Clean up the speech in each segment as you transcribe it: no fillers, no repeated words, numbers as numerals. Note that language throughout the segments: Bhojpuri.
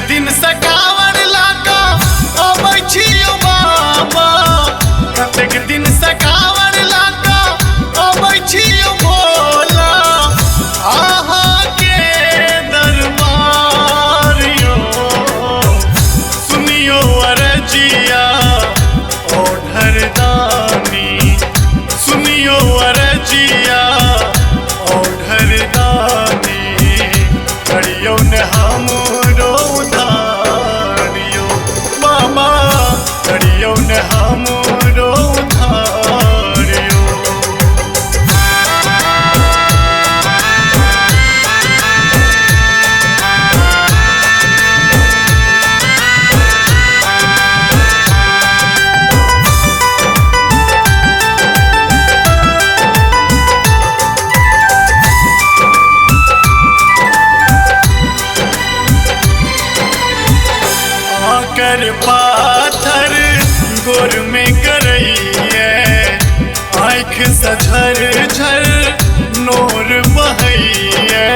दिन सकावर लागा अबै छियो बाबा, कतेक दिन सकावर लागा अबै छियो भोला, अहाँ के दरबार यो सुनियो अरजिया ओढ़र दानी, सुनियो अरजिया ओढ़र दानी, करियो न हमरो उधारियो बाबा, करियो न हमरो उधारियो। कर पाथर गोर में करइए, आँख से झर झर नोर बहइए,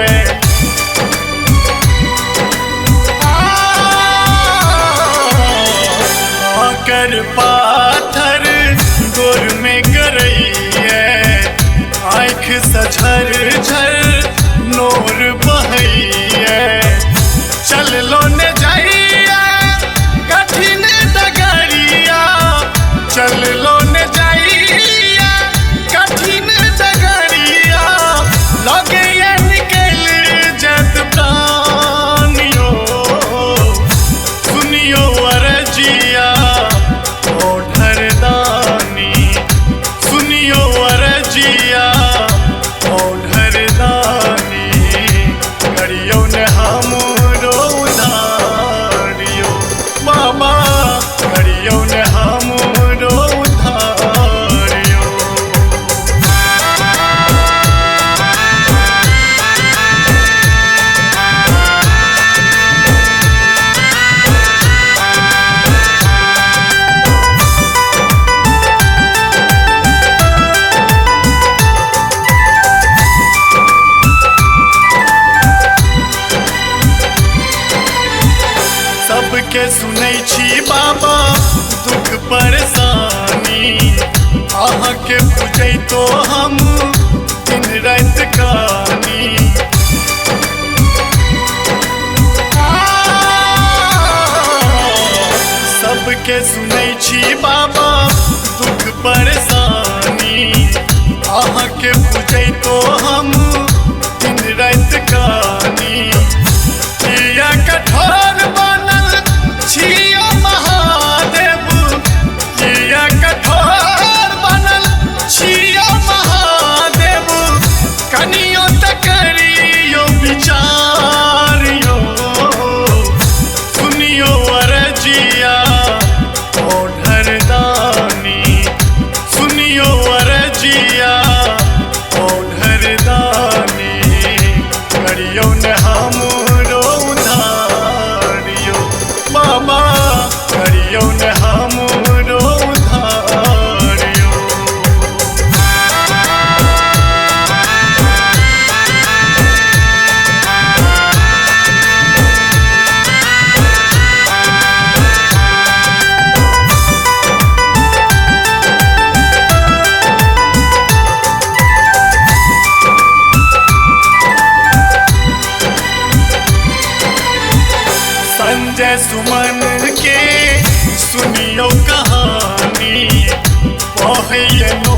कर पाथर गोर में करइए, आँख से झर झर नोर बहइए, चल लो न जाइए कठिन डगरिया, चल लो न जाइया कठिन डगरिया, लगे निकल जत प्राणियो, सुनियो अरजिया ओढ़र दानी, सुनियो अरजिया ओढ़र दानी, करियो न हमरो उधारियो बाबा, करियो न हमरो उधारियो। सबके सुनै छी बाबा दुख परेशानी, अहाँ के पूजै तो हम दिन रात कानी, सबके सुनै छी बाबा दुख परेशानी, अहाँ के पूजै तो हम दिन रात कानी, किया कठोर बनल छियो महादेव, किया कठोर बनल छियो महादेव, कनियो त करियो विचारियो, सुनियो अरजिया ओढ़र दानी, सुनियो अरजिया ओढ़र दानी, करियो न हमरो उधारियो बाबा, करियो न हमरो उधारियो। संजय सुमन के सुनियो कहानी, पहले नो